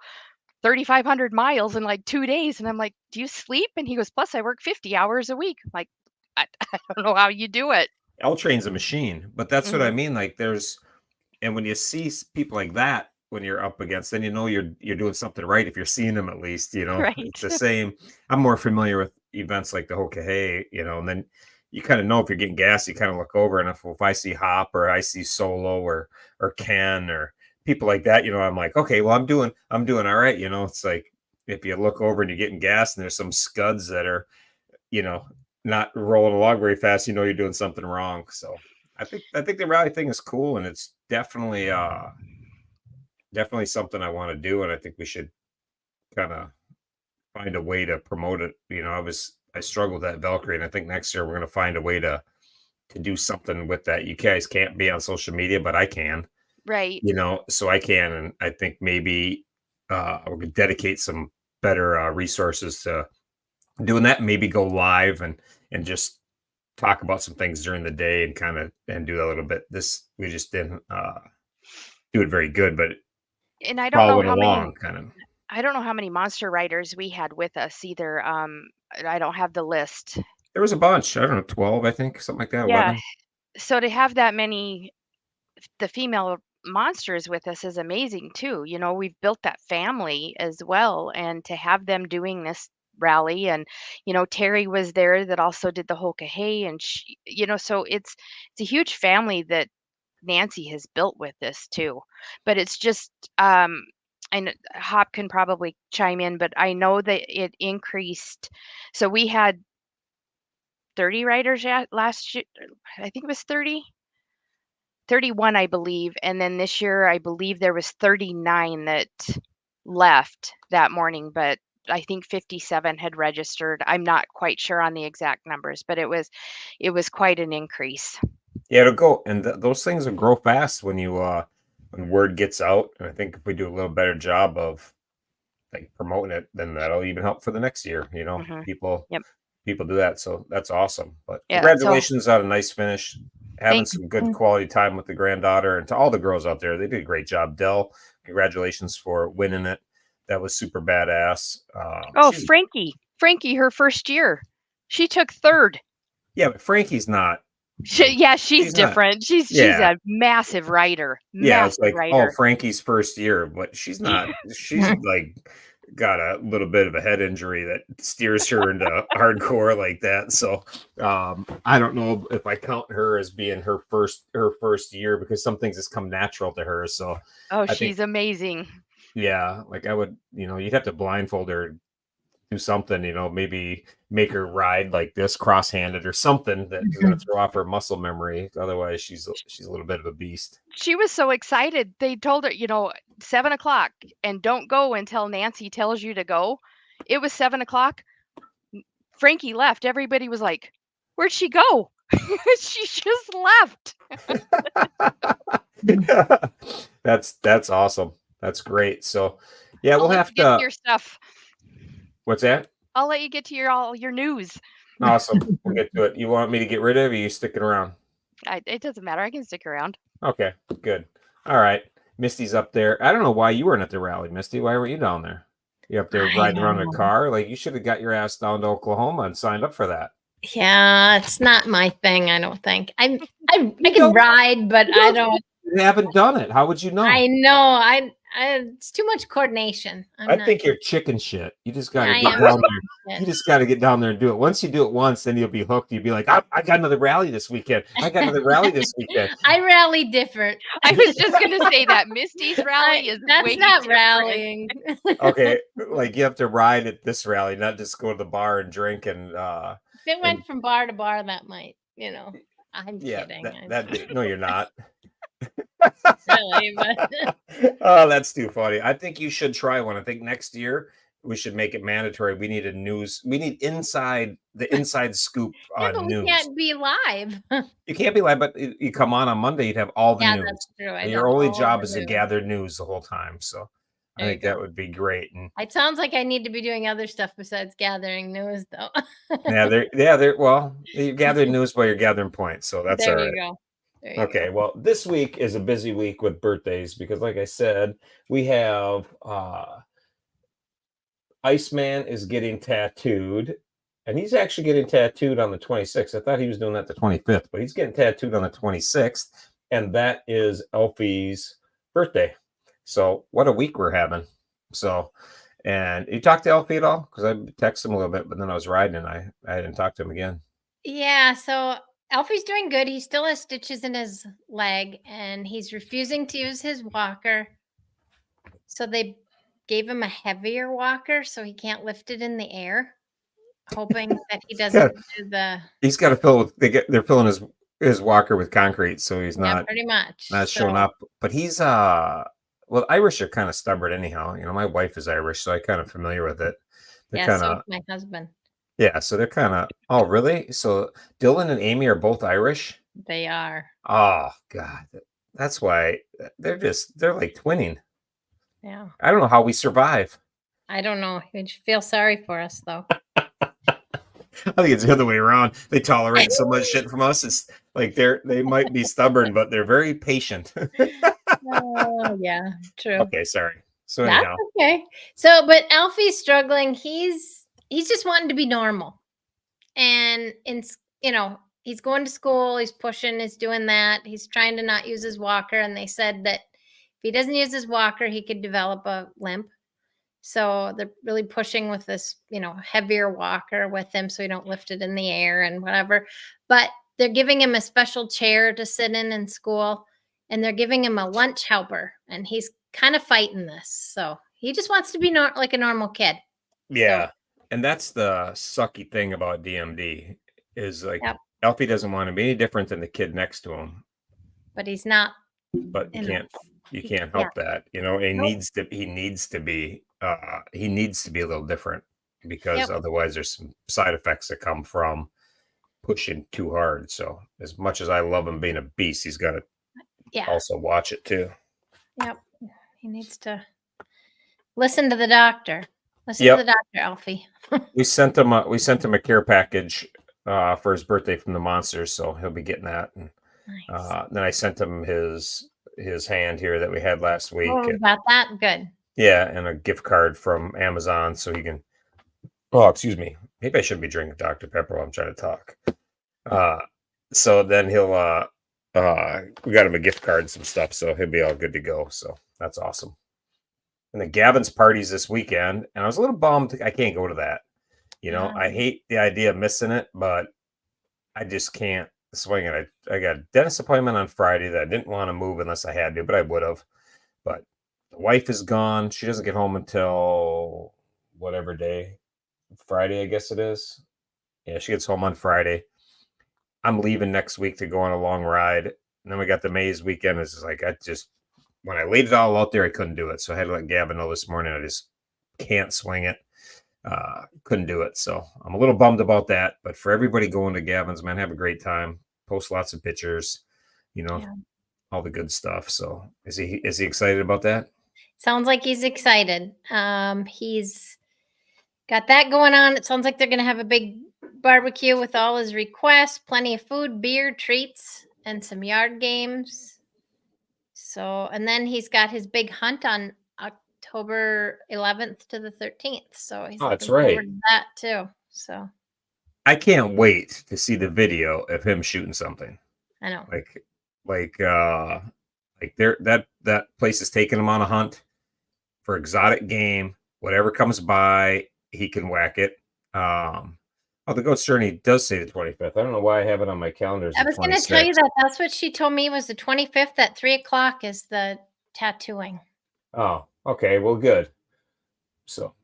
S3: 3,500 miles in like 2 days, and I'm like, "Do you sleep?" And he goes, "Plus I work 50 hours a week." I'm like, I I don't know how you do it.
S1: L Train's a machine, but that's what I
S3: Mhm.
S1: mean. Like and when you see people like that, when you're up against, then you're doing something right. If you're seeing them, at least, it's
S3: Right.
S1: the same. I'm more familiar with events like the Hokahay, and then you kind of know if you're getting gas. You kind of look over, and if I see Hop or I see Solo or Ken or people like that, I'm like, okay, well, I'm doing all right. It's like if you look over and you're getting gas, and there's some scuds that are, you know, not rolling along very fast, you're doing something wrong. So I think the rally thing is cool, and it's definitely something I want to do, and I think we should kind of find a way to promote it. I struggled at Valkyrie, and I think next year we're going to find a way to do something with that. You guys can't be on social media, but I can,
S3: Right.
S1: so I can, and I think maybe we could dedicate some better resources to doing that. Maybe go live and just talk about some things during the day and kind of and do a little bit. This we just didn't do it very good, but
S3: And I don't know
S1: following
S3: how many
S1: along kind of.
S3: I don't know how many monster riders we had with us either. I don't have the list.
S1: There was a bunch. I don't know, 12, I think, something like that,
S3: Yeah,
S1: 11.
S3: so to have that many the female monsters with us is amazing too. We've built that family as well, and to have them doing this rally, and Terry was there that also did the Hokahay, and so it's a huge family that Nancy has built with this too. But it's just and Hop can probably chime in, but I know that it increased. So we had 30 riders last year. I think it was 31, I believe, and then this year, I believe there was 39 that left that morning, but I think 57 had registered. I'm not quite sure on the exact numbers, but it was quite an increase.
S1: Yeah, it'll go, and those things will grow fast when word gets out. And I think if we do a little better job of like promoting it, then that'll even help for the next year.
S3: Mhm.
S1: People
S3: Yep.
S1: people do that, so that's awesome. But
S3: Yeah, so
S1: congratulations on a nice finish, having
S3: thank
S1: some good quality time with the granddaughter, and to all the girls out there, they did a great job. Dell, congratulations for winning it. That was super badass.
S3: Oh, Frankie, her first year. She took 3rd.
S1: Yeah, but Frankie's not like
S3: Yeah, she's
S1: she's not.
S3: different. She's
S1: Yeah,
S3: a massive writer.
S1: yeah, it's
S3: Massive
S1: like, oh,
S3: writer.
S1: Frankie's first year, but she's not. She's like got a little bit of a head injury that steers her into hardcore like that. So I don't know if I count her as being her first year, because some things just come natural to her. So
S3: Oh,
S1: I think,
S3: she's amazing.
S1: yeah, like I would, you'd have to blindfold her, do something, maybe make her ride like this cross-handed or something that is going to throw off her muscle memory. Otherwise, she's a little bit of a beast.
S3: She was so excited. They told her, 7 o'clock, and don't go until Nancy tells you to go. It was 7 o'clock. Frankie left. Everybody was like, "Where'd she go?" She just left.
S1: That's awesome. That's great. So yeah,
S3: I'll
S1: we'll
S3: let
S1: have
S3: you get to
S1: to.
S3: your stuff.
S1: What's that?
S3: I'll let you get to all your news.
S1: Awesome. We'll get to it. You want me to get rid of it, or are you sticking around?
S3: It doesn't matter. I can stick around.
S1: Okay, good. All right. Misty's up there. I don't know why you weren't at the rally, Misty. Why were you down there? You up there
S2: I
S1: riding around in a
S2: know.
S1: car? Like you should have got your ass down to Oklahoma and signed up for that.
S2: Yeah, it's not my thing. I don't think. I
S1: You
S2: can
S1: don't-
S2: ride, but I don't.
S1: You haven't done it. How would you know?
S2: I know. I it's too much coordination.
S1: I
S2: I'm not.
S1: think you're chicken shit. You just got to
S2: I
S1: get
S2: am
S1: down there.
S2: chicken
S1: You
S2: shit.
S1: just got to get down there and do it. Once you do it once, then you'll be hooked. You'll be like, I got another rally this weekend. I got another rally this weekend.
S2: I rally different.
S3: I was just gonna say that Misty's rally is
S2: That's
S3: way
S2: not
S3: different.
S2: rallying.
S1: Okay, like you have to ride at this rally, not just go to the bar and drink and
S2: If it went from bar to bar, that might, I'm
S1: yeah,
S2: kidding.
S1: no, you're not.
S2: Really, but
S1: Oh, that's too funny. I think you should try one. I think next year we should make it mandatory. We need the inside scoop
S2: yeah,
S1: on
S2: but we
S1: news.
S2: can't be live.
S1: You can't be live, but you come on Monday, you'd have all the
S2: Yeah,
S1: news.
S2: that's true. I'd
S1: And your
S2: have
S1: only
S2: all
S1: job
S2: the
S1: is to
S2: news.
S1: gather news the whole time. So I
S2: There you
S1: think that
S2: go.
S1: would be great. And
S2: It sounds like I need to be doing other stuff besides gathering news, though.
S1: well, you gather news while you're gathering points, so that's all
S2: There you
S1: right.
S2: go. There you
S1: Okay,
S2: go.
S1: well, this week is a busy week with birthdays because, like I said, we have Iceman is getting tattooed, and he's actually getting tattooed on the 26th. I thought he was doing that the 25th, but he's getting tattooed on the 26th, and that is Elfie's birthday. So, what a week we're having. So, and you talked to Elfie at all? Because I texted him a little bit, but then I was riding and I didn't talk to him again.
S2: Yeah, so Alfie's doing good. He still has stitches in his leg and he's refusing to use his walker. So they gave him a heavier walker so he can't lift it in the air, hoping that he doesn't do the
S1: He's got to fill with they're filling his walker with concrete, so he's
S2: yeah,
S1: not
S2: pretty much.
S1: showing
S2: So
S1: up. But he's well, Irish are kind of stubborn anyhow. My wife is Irish, so I'm kind of familiar with it. They're
S2: yeah,
S1: kind
S2: so
S1: of
S2: is my husband.
S1: yeah, so they're kind of oh really? So Dylan and Amy are both Irish?
S2: They are.
S1: Oh God. That's why they're like twinning.
S2: Yeah.
S1: I don't know how we survive.
S2: I don't know. You should feel sorry for us though.
S1: I think it's the other way around. They tolerate so much shit from us. It's like they might be stubborn, but they're very patient.
S2: Oh yeah, true.
S1: Okay, sorry. So
S2: That's
S1: anyhow,
S2: okay. So, but Alfie's struggling. He's just wanting to be normal, and he's going to school. He's pushing. He's doing that. He's trying to not use his walker, and they said that if he doesn't use his walker, he could develop a limp. So they're really pushing with this, heavier walker with him, so he don't lift it in the air and whatever. But they're giving him a special chair to sit in school, and they're giving him a lunch helper, and he's kind of fighting this. So he just wants to be like a normal kid.
S1: yeah. And that's the sucky thing about DMD is like
S2: Yep.
S1: Alfie doesn't want to be any different than the kid next to him.
S2: But he's not.
S1: But you can't help that. He
S2: Nope.
S1: needs to be a little different because otherwise there's some side effects that come from pushing too hard. So as much as I love him being a beast, he's got to also watch it too.
S2: Yep. He needs to listen to the doctor. Listen to the doctor, Alfie.
S1: We sent him a care package for his birthday from the Monsters, so he'll be getting that. And
S2: Nice.
S1: then I sent him his hand here that we had last week.
S2: Oh, about that? Good.
S1: Yeah, and a gift card from Amazon so he can. Oh, excuse me. Maybe I shouldn't be drinking Dr. Pepper while I'm trying to talk. So then he'll we got him a gift card and some stuff, so he'll be all good to go. So that's awesome. And then Gavin's party's this weekend, and I was a little bummed I can't go to that. I hate the idea of missing it, but I just can't swing it. I got a dentist appointment on Friday that I didn't want to move unless I had to, but I would have. But the wife is gone. She doesn't get home until whatever day. Friday, I guess it is. Yeah, she gets home on Friday. I'm leaving next week to go on a long ride. And then we got the Maze weekend. It's just like when I laid it all out there, I couldn't do it. So I had to let Gavin know this morning I just can't swing it. Couldn't do it. So I'm a little bummed about that. But for everybody going to Gavin's, man, have a great time. Post lots of pictures, all the good stuff. So is he excited about that?
S2: Sounds like he's excited. He's got that going on. It sounds like they're going to have a big barbecue with all his requests, plenty of food, beer, treats, and some yard games. So, and then he's got his big hunt on October 11th to the 13th. So he's
S1: that's
S2: looking
S1: right.
S2: forward to that too. So
S1: I can't wait to see the video of him shooting something.
S2: I know.
S1: Like that place is taking him on a hunt for exotic game. Whatever comes by, he can whack it. The Goat's Journey does say the 25th. I don't know why I have it on my calendar as
S2: I
S1: the
S2: was going to tell you
S1: 26th.
S2: that. That's what she told me was the 25th at 3:00 is the tattooing.
S1: Oh, okay. Well, good. So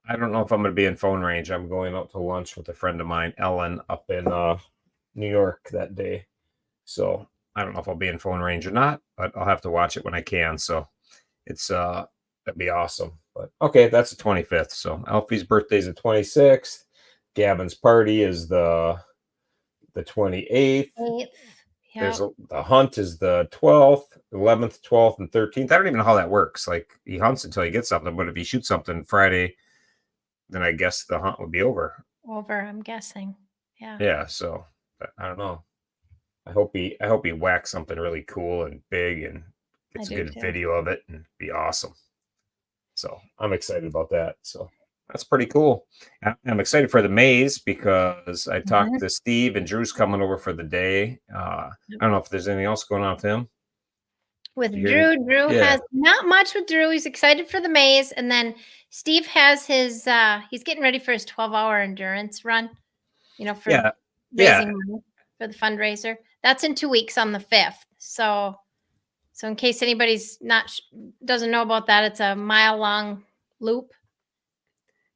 S1: I don't know if I'm going to be in phone range. I'm going out to lunch with a friend of mine, Ellen, up in New York that day. So I don't know if I'll be in phone range or not, but I'll have to watch it when I can. So it's that'd be awesome. But okay, that's the 25th. So Alfie's birthday is the 26th. Gavin's party is the 28th.
S2: 8th.
S1: There's
S2: Yeah.
S1: the hunt is the 12th, 11th, 12th, and 13th. I don't even know how that works. Like he hunts until he gets something, but if he shoots something Friday, then I guess the hunt would be over.
S2: Over, I'm guessing. Yeah.
S1: Yeah. So I don't know. I hope he whacks something really cool and big and gets a good video of it and be awesome. So I'm excited about that. So that's pretty cool. I'm excited for the maze because I talked to Steve and Drew's coming over for the day. I don't know if there's anything else going on with him.
S2: With Drew has not much with Drew. He's excited for the maze. And then Steve has his, he's getting ready for his 12-hour endurance run, for raising money for the fundraiser. That's in 2 weeks on the 5th. So in case anybody's doesn't know about that, it's a mile-long loop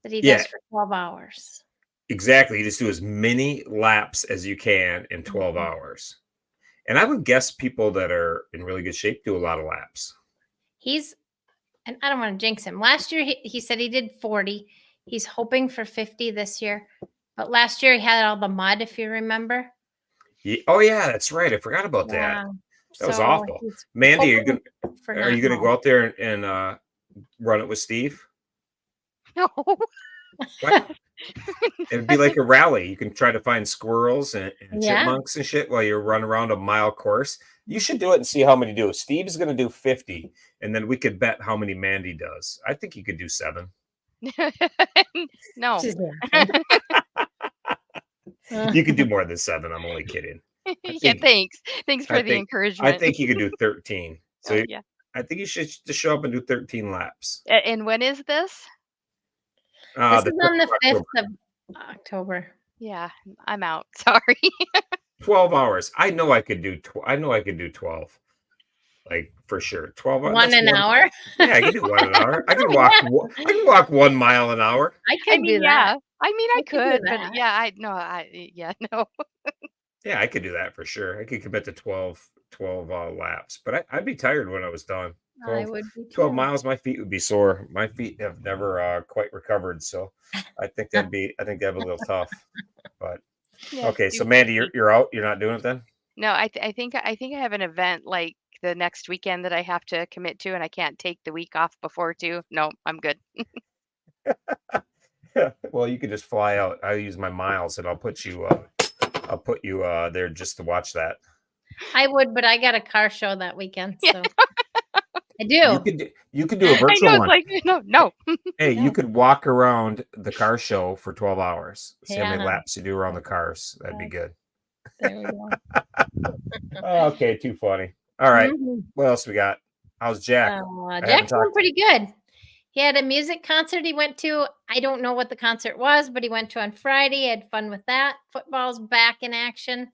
S2: that he does for 12 hours.
S1: Exactly. You just do as many laps as you can in 12 hours. And I would guess people that are in really good shape do a lot of laps.
S2: And I don't want to jinx him. Last year, he said he did 40. He's hoping for 50 this year. But last year, he had all the mud, if you remember.
S1: Oh, yeah, that's right. I forgot about that. That was awful. Mandy, are you going to go out there and run it with Steve?
S3: No.
S1: What? It'd be like a rally. You can try to find squirrels and chipmunks and shit while you run around a mile course. You should do it and see how many do. Steve's going to do 50, and then we could bet how many Mandy does. I think you could do 7.
S3: No.
S1: You could do more than 7. I'm only kidding.
S3: Yeah, thanks. Thanks for the encouragement.
S1: I think you could do 13. So
S3: yeah.
S1: I think you should just show up and do 13 laps.
S3: And when is this?
S2: This is on the 5th of October.
S3: Yeah, I'm out. Sorry.
S1: 12 hours. I know I could do 12. Like for sure. 12 hours.
S2: 1 an hour?
S1: Yeah, I can do 1 an hour. I can walk 1 mile an hour.
S2: I could do that.
S3: I mean, I could, but yeah, no.
S1: Yeah, I could do that for sure. I could commit to 12 laps, but I'd be tired when I was done. 12,
S2: I would be
S1: 12 miles, my feet would be sore. My feet have never quite recovered, so I think that'd be a little tough. But okay, so Mandy, you're out. You're not doing it then?
S3: No, I think I have an event like the next weekend that I have to commit to, and I can't take the week off before too. No, I'm good.
S1: Well, you could just fly out. I'll use my miles, and I'll put you there just to watch that.
S2: I would, but I got a car show that weekend, so I do.
S1: You could do a virtual one.
S3: Like no.
S1: Hey, you could walk around the car show for 12 hours. See how many
S2: Yeah.
S1: laps you do around the cars. That'd be good.
S2: There we go.
S1: Okay, too funny. All right. What else we got? How's Jack?
S2: Jack's doing pretty good. He had a music concert he went to. I don't know what the concert was, but he went to on Friday. Had fun with that. Football's back in action,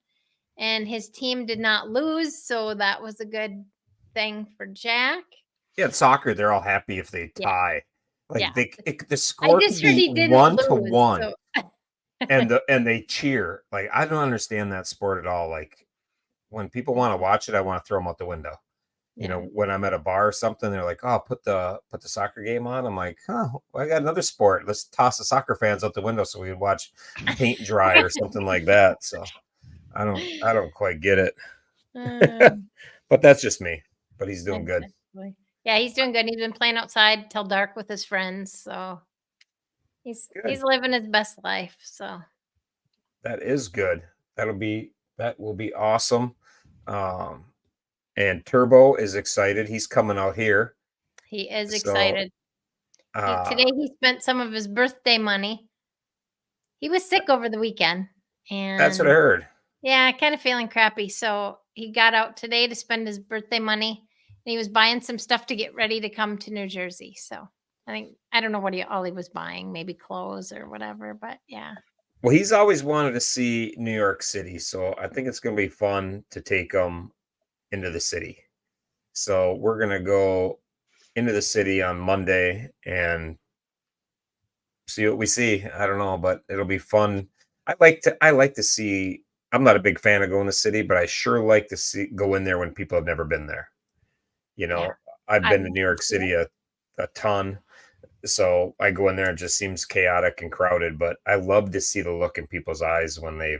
S2: and his team did not lose, so that was a good thing for Jack.
S1: Yeah, in soccer, they're all happy if they tie. Like the score
S2: I just
S1: could
S2: heard he
S1: be
S2: didn't
S1: 1-1,
S2: so.
S1: and they cheer. Like I don't understand that sport at all. Like when people want to watch it, I want to throw them out the window. You know, when I'm at a bar or something, they're like, "Oh, put the soccer game on." I'm like, "Oh, well, I got another sport. Let's toss the soccer fans out the window so we would watch paint dry or something like that." So I don't quite get it. But that's just me. But he's doing good.
S2: Yeah, he's doing good. He's been playing outside till dark with his friends, so he's living his best life. So
S1: that is good. That will be awesome. And Turbo is excited. He's coming out here.
S2: He is excited. Today he spent some of his birthday money. He was sick over the weekend.
S1: That's what I
S2: And
S1: heard.
S2: yeah, kind of feeling crappy. So he got out today to spend his birthday money, and he was buying some stuff to get ready to come to New Jersey. So I don't know what all he was buying, maybe clothes or whatever, but yeah.
S1: Well, he's always wanted to see New York City, so I think it's going to be fun to take him into the city. So we're going to go into the city on Monday and see what we see. I don't know, but it'll be fun. I like to see. I'm not a big fan of going to the city, but I sure like to go in there when people have never been there. You
S2: Yeah.
S1: know, I've
S2: I
S1: been to
S2: would
S1: New York
S2: do
S1: City a ton, so I go in there and it just seems chaotic and crowded. But I love to see the look in people's eyes when they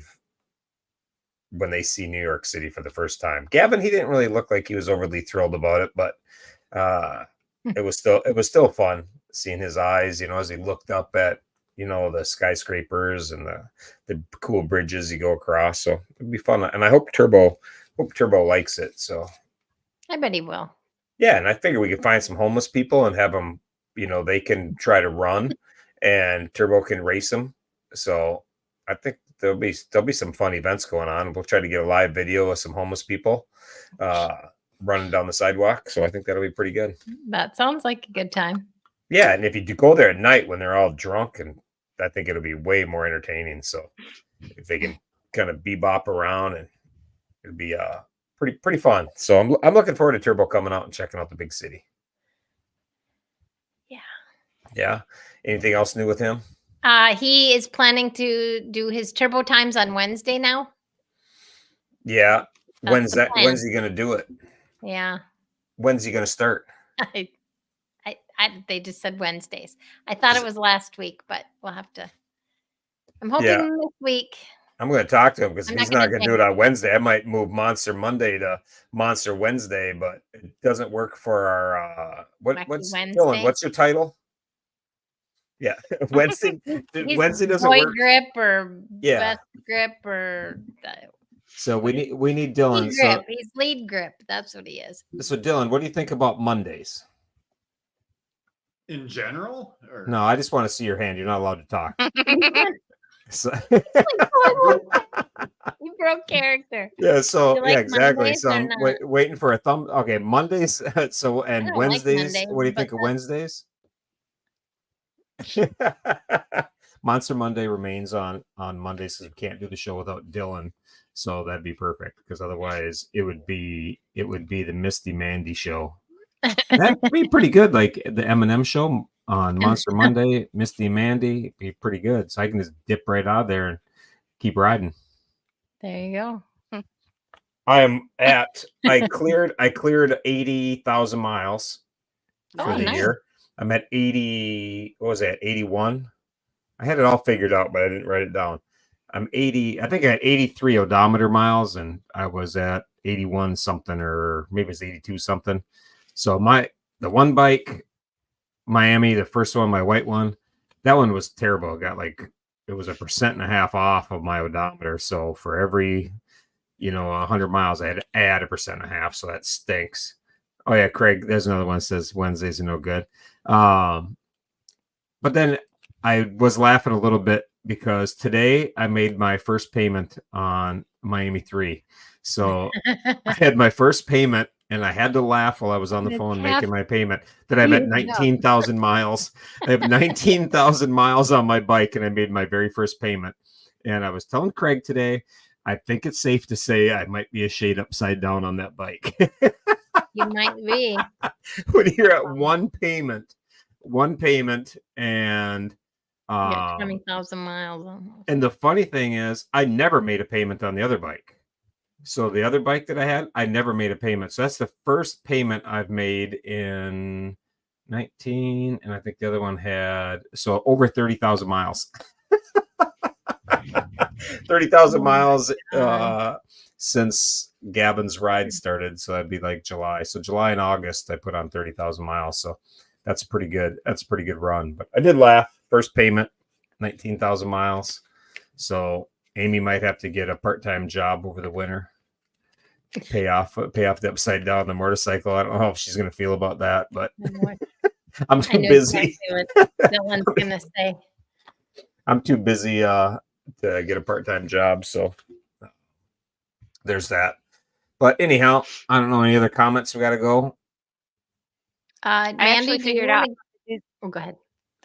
S1: see New York City for the first time. Gavin, he didn't really look like he was overly thrilled about it, but it was still fun seeing his eyes, as he looked up at the skyscrapers and the cool bridges you go across. So it'd be fun, and I hope Turbo likes it. So
S2: I bet he will.
S1: yeah, and I figure we could find some homeless people and have them, they can try to run, and Turbo can race them. So I think there'll be some fun events going on. We'll try to get a live video of some homeless people running down the sidewalk. So I think that'll be pretty good.
S2: That sounds like a good time.
S1: Yeah, and if you do go there at night when they're all drunk, and I think it'll be way more entertaining. So if they can kind of bebop around, and it'll be pretty fun. So I'm looking forward to Turbo coming out and checking out the big city.
S2: Yeah.
S1: Yeah. Anything else new with him?
S2: He is planning to do his turbo times on Wednesday now.
S1: Yeah.
S2: That's the plan.
S1: When's he gonna do it?
S2: Yeah.
S1: When's he gonna start?
S2: They just said Wednesdays. I thought it was last week, but we'll have to. I'm hoping this week.
S1: I'm going to talk to him because
S2: I'm
S1: if he's
S2: not
S1: not
S2: gonna
S1: going to do it on Wednesday, I might move Monster Monday to Monster Wednesday, but it doesn't work for our what's
S2: Wacky
S1: Dylan?
S2: Wednesday.
S1: What's your title? Yeah, Wednesday.
S2: He's
S1: Wednesday doesn't
S2: boy
S1: work.
S2: grip or
S1: Yeah.
S2: best grip or
S1: So we need Dylan.
S2: lead grip. He's lead grip. That's what he is.
S1: So Dylan, what do you think about Mondays?
S4: In general? Or?
S1: No, I just want to see your hand. You're not allowed to talk. So,
S2: You broke character.
S1: yeah. So
S2: You like
S1: yeah, exactly.
S2: Mondays
S1: So
S2: or
S1: I'm
S2: not?
S1: waiting for a thumb. Okay, Mondays. So
S2: I
S1: and
S2: don't like
S1: Wednesdays.
S2: Mondays,
S1: What do you
S2: but
S1: think of Wednesdays? Monster Monday remains on Mondays because we can't do the show without Dylan. So that'd be perfect because otherwise it would be the Misty Mandy show. That'd be pretty good, like the M&M show on Monster Monday. Misty and Mandy be pretty good, so I can just dip right out of there and keep riding.
S2: There you go.
S1: I cleared 80,000 miles for the
S2: nice.
S1: year. I'm at 80. What was that? 81. I had it all figured out, but I didn't write it down. I'm 80. I think I had 83 odometer miles, and I was at 81 something, or maybe it's 82 something. So the one bike, Miami, the first one, my white one, that one was terrible. It got it was 1.5% off of my odometer. So for every 100 miles, I had to add 1.5%. So that stinks. Oh yeah, Craig, there's another one that says Wednesdays are no good. But then I was laughing a little bit because today I made my first payment on Miami 3. So I had my first payment and I had to laugh while I was on the phone making my payment that I'm at 19,000 miles. I have 19,000 miles on my bike and I made my very first payment. And I was telling Craig today, I think it's safe to say I might be a shade upside down on that bike.
S2: You might be.
S1: When you're at one payment and
S2: You got 20,000 miles almost.
S1: and the funny thing is I never made a payment on the other bike. So the other bike that I had, I never made a payment. So that's the first payment I've made in 19, and I think the other one had over 30,000 miles. 30,000 miles since Gavin's ride started. So that'd be like July. So July and August, I put on 30,000 miles. So that's pretty good. That's a pretty good run. But I did laugh. First payment, 19,000 miles. So Amy might have to get a part-time job over the winter. Pay off the upside down the motorcycle. I don't know how she's going to feel about that, but I'm too busy.
S2: Exactly what Dylan's going to say.
S1: I'm too busy to get a part-time job. So there's that. But anyhow, I don't know any other comments. We got to go.
S3: I
S2: Mandy,
S3: actually
S2: do you
S3: figured out.
S2: wanna- Oh, go ahead.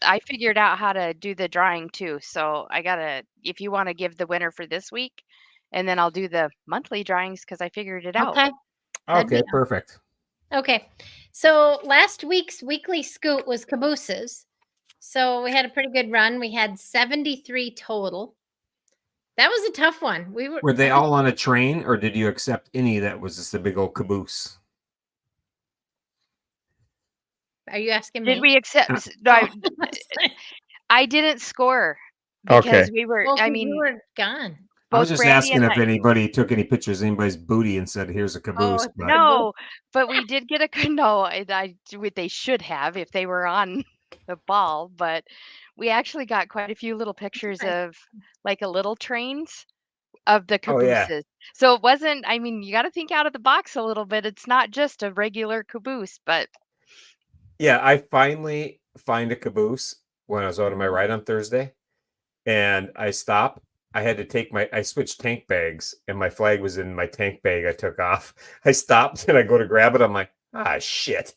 S3: I figured out how to do the drawing too. So I gotta. If you want to give the winner for this week, and then I'll do the monthly drawings because I figured it out.
S2: Okay. That'd
S1: Okay,
S2: be-
S1: perfect.
S2: Okay. So last week's weekly scoot was cabooses. So we had a pretty good run. We had 73 total. That was a tough one.
S1: Were they all on a train, or did you accept any that was just a big old caboose?
S2: Are you asking me?
S3: Did we accept? No, I didn't score because we were.
S2: Well,
S3: I
S2: 'cause
S3: mean,
S2: you were gone.
S1: I was
S3: both
S1: just
S3: Brandy
S1: asking
S3: and
S1: if anybody took any pictures of anybody's booty and said, "Here's a caboose."
S2: it's
S1: but-
S3: No, but we did get a no. They should have if they were on the ball, but we actually got quite a few little pictures
S2: nice.
S3: of like a little trains of the
S1: Oh, yeah.
S3: cabooses. So it wasn't. I mean, you got to think out of the box a little bit. It's not just a regular caboose, but
S1: Yeah, I finally find a caboose when I was out on my ride on Thursday, and I stop. I had to take I switched tank bags, and my flag was in my tank bag I took off. I stopped and I go to grab it. I'm like, shit.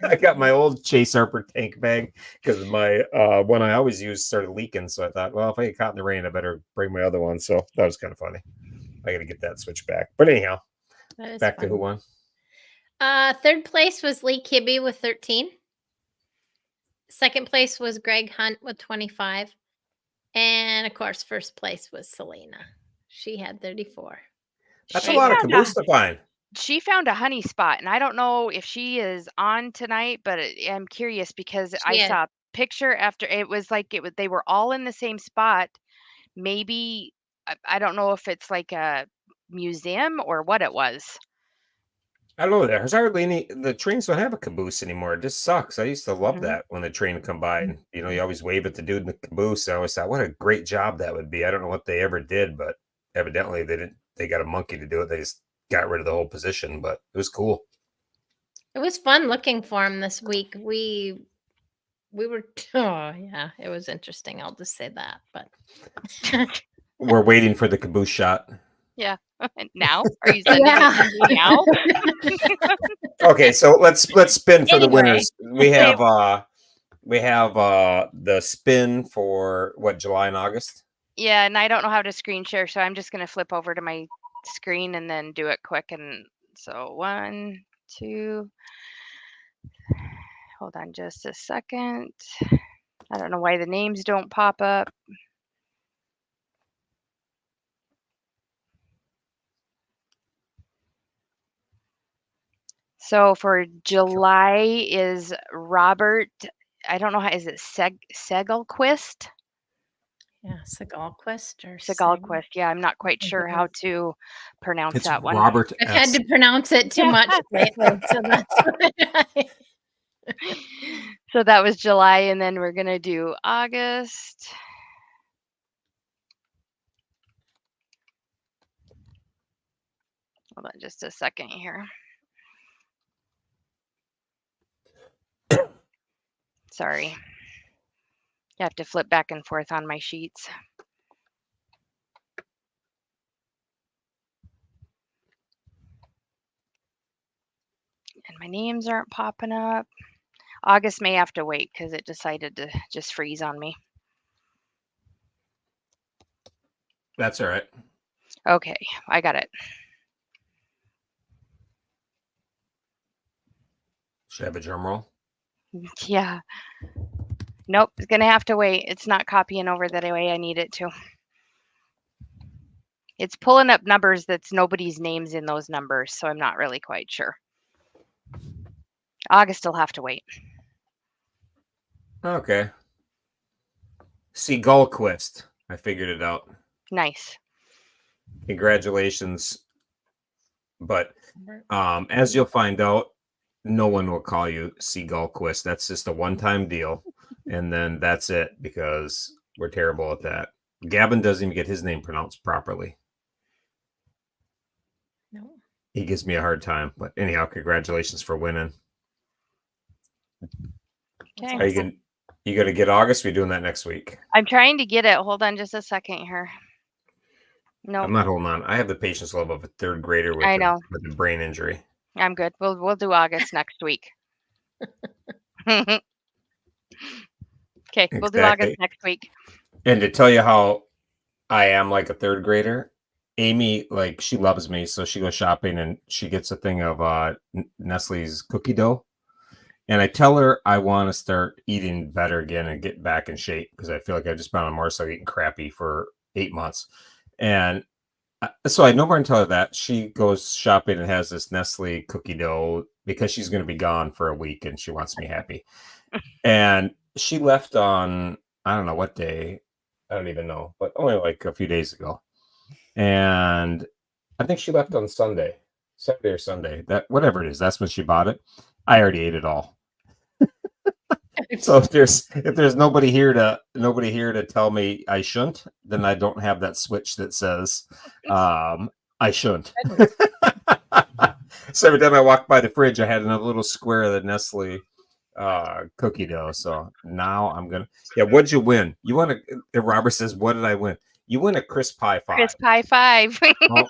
S1: I got my old Chase Harper tank bag because my one I always use started leaking. So I thought, well, if I get caught in the rain, I better bring my other one. So that was kind of funny. I got to get that switched back. But anyhow,
S2: That is
S1: back to who
S2: funny.
S1: won.
S2: Third place was Lee Kibbe with 13. Second place was Greg Hunt with 25. And of course, first place was Selena. She had 34.
S1: That's a
S3: she
S1: lot of
S3: found
S1: caboose to find.
S3: she found a honey spot, and I don't know if she is on tonight, but I'm curious because I
S2: is.
S3: saw a picture after it was like they were all in the same spot. Maybe I don't know if it's like a museum or what it was.
S1: I don't know. There's hardly any. The trains don't have a caboose anymore. It just sucks. I used to love
S3: Mhm.
S1: that when the train would come by, and you always wave at the dude in the caboose. I always thought, what a great job that would be. I don't know what they ever did, but evidently they didn't. They got a monkey to do it. They just got rid of the whole position, but it was cool.
S2: It was fun looking for him this week. We were oh yeah, it was interesting. I'll just say that. But
S1: We're waiting for the caboose shot.
S3: Yeah. Now? Are you sending it to me now?
S1: Okay, so let's spin for the
S2: Anyway.
S1: winners. We have the spin for what, July and August.
S3: Yeah, and I don't know how to screen share, so I'm just gonna flip over to my screen and then do it quick. And so 1, 2. Hold on just a second. I don't know why the names don't pop up. So for July is Robert. I don't know how is it Segalquist?
S2: yeah, Segalquist or
S3: Segalquist. Yeah, I'm not quite
S2: think
S3: sure
S2: it
S3: how
S2: is.
S3: to pronounce
S1: It's
S3: that one.
S1: Robert.
S2: I've had
S1: S.
S2: to pronounce it too
S3: Yeah.
S2: much lately. So that's why.
S3: So that was July, and then we're gonna do August. Hold on just a second here. Sorry. You have to flip back and forth on my sheets. And my names aren't popping up. August may have to wait because it decided to just freeze on me.
S1: That's all right.
S3: Okay, I got it.
S1: Should I have a drum roll?
S3: Yeah. Nope, it's gonna have to wait. It's not copying over the way I need it to. It's pulling up numbers that's nobody's names in those numbers, so I'm not really quite sure. August will have to wait.
S1: Okay. Seagullquist. I figured it out.
S3: Nice.
S1: Congratulations. But as you'll find out, no one will call you Seagullquist. That's just a one-time deal. And then that's it, because we're terrible at that. Gavin doesn't even get his name pronounced properly.
S2: No.
S1: He gives me a hard time. But anyhow, congratulations for winning.
S3: Okay.
S1: Are you You gonna get August? We're doing that next week.
S3: I'm trying to get it. Hold on just a second here. No,
S1: I'm not holding on. I have the patience level of a third grader with
S3: I know.
S1: with a brain injury.
S3: I'm good. We'll do August next week. Okay, we'll do August
S1: Exactly.
S3: next week.
S1: And to tell you how I am like a third grader, Amy, like she loves me, so she goes shopping and she gets a thing of Nestle's cookie dough. And I tell her I want to start eating better again and get back in shape because I feel like I've just been on a motorcycle eating crappy for 8 months. And so I know her and tell her that. She goes shopping and has this Nestle cookie dough because she's going to be gone for a week and she wants me happy. And she left on, I don't know what day. I don't even know, but only like a few days ago. And I think she left on Sunday, Saturday or Sunday. That whatever it is, that's when she bought it. I already ate it all. So if there's nobody here to tell me I shouldn't, then I don't have that switch that says I shouldn't. So every time I walked by the fridge, I had another little square of the Nestle cookie dough. So now I'm gonna. Yeah, what'd you win? You won a. Robert says, "What did I win? You win a crisp pie 5."
S3: Crisp Pie 5.
S1: Oh,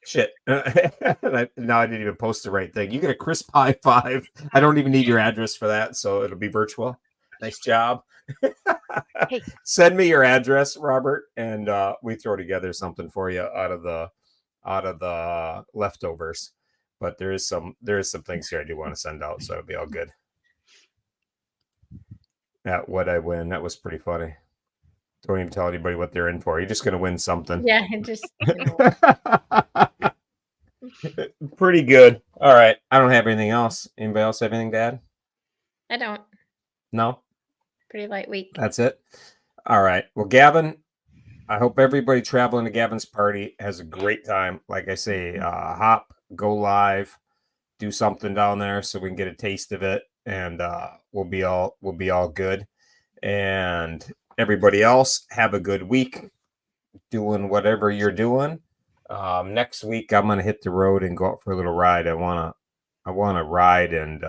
S1: shit. Now I didn't even post the right thing. You get a crisp pie 5. I don't even need your address for that, so it'll be virtual. Nice job.
S3: Hey.
S1: Send me your address, Robert, and we throw together something for you out of the leftovers. But there is some things here I do want to send out, so it'll be all good. That what I win, that was pretty funny. Don't even tell anybody what they're in for. You're just gonna win something.
S2: Yeah, it just
S1: Pretty good. All right. I don't have anything else. Anybody else have anything to add?
S2: I don't.
S1: No?
S2: Pretty light week.
S1: That's it? All right. Well, Gavin, I hope everybody traveling to Gavin's party has a great time. Like I say, hop, go live, do something down there so we can get a taste of it, and we'll be all good. And everybody else, have a good week doing whatever you're doing. Next week I'm gonna hit the road and go out for a little ride. I wanna ride and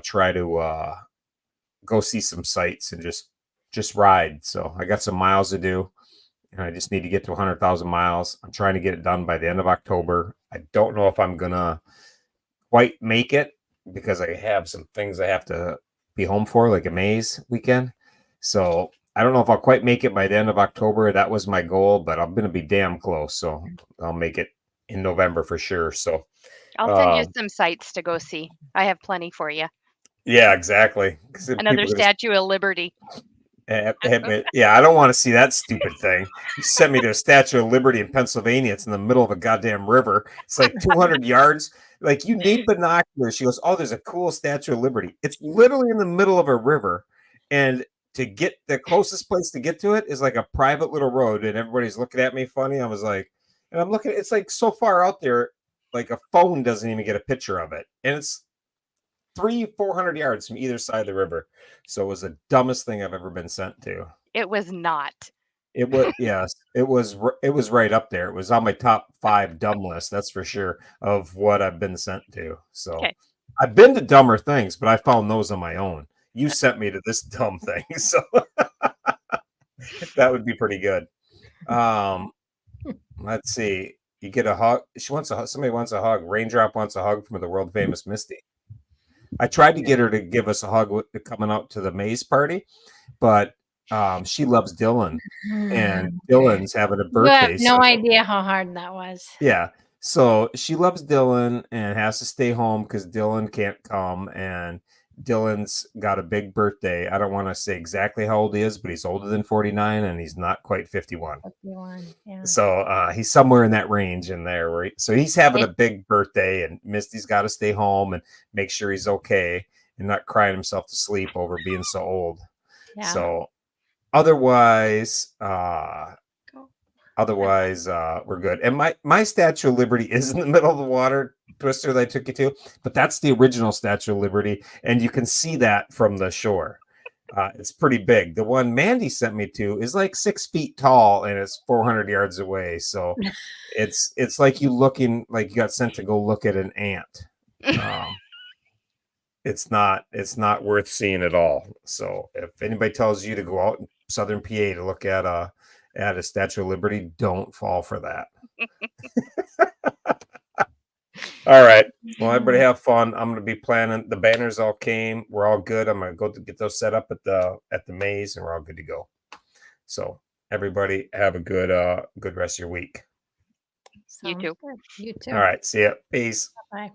S1: try to go see some sights and just ride. So I got some miles to do, and I just need to get to 100,000 miles. I'm trying to get it done by the end of October. I don't know if I'm gonna quite make it because I have some things I have to be home for, like a maze weekend. So I don't know if I'll quite make it by the end of October. That was my goal, but I'm going to be damn close. So I'll make it in November for sure. So
S3: I'll send you some sites to go see. I have plenty for you.
S1: Yeah, exactly.
S3: Another Statue of Liberty.
S1: Yeah, I don't want to see that stupid thing. You sent me to a Statue of Liberty in Pennsylvania. It's in the middle of a goddamn river. It's like 200 yards. Like, you need binoculars. She goes, "Oh, there's a cool Statue of Liberty." It's literally in the middle of a river. And to get the closest place to get to it is like a private little road. And everybody's looking at me funny. I was like, and I'm looking, it's like so far out there, like a phone doesn't even get a picture of it. And it's 300-400 yards from either side of the river. So it was the dumbest thing I've ever been sent to.
S3: It was not.
S1: It was, yes, it was right up there. It was on my top 5 dumb list, that's for sure, of what I've been sent to. So
S3: Okay.
S1: I've been to dumber things, but I found those on my own. You sent me to this dumb thing, so that would be pretty good. Let's see. You get a hug. Somebody wants a hug. Raindrop wants a hug from the world famous Misty. I tried to get her to give us a hug coming out to the maze party, but she loves Dylan, and Dylan's having a birthday.
S2: You have no idea how hard that was.
S1: Yeah. So she loves Dylan and has to stay home because Dylan can't come, and Dylan's got a big birthday. I don't want to say exactly how old he is, but he's older than 49 and he's not quite 51.
S2: 51, yeah.
S1: So he's somewhere in that range in there, right? So he's having a big birthday, and Misty's got to stay home and make sure he's okay and not crying himself to sleep over being so old. Yeah. So otherwise, we're good. And my Statue of Liberty is in the middle of the water, Twister, that I took you to, but that's the original Statue of Liberty, and you can see that from the shore. It's pretty big. The one Mandy sent me to is like 6 feet tall, and it's 400 yards away. So it's like you got sent to go look at an ant. it's not worth seeing at all. So if anybody tells you to go out in southern PA to look at a Statue of Liberty, don't fall for that. All right. Well, everybody have fun. I'm gonna be planning. The banners all came. We're all good. I'm gonna go to get those set up at the maze, and we're all good to go. So everybody have a good rest of your week.
S3: You
S2: Sounds
S3: too.
S2: good. You too.
S1: All right. See ya. Peace.
S2: Bye.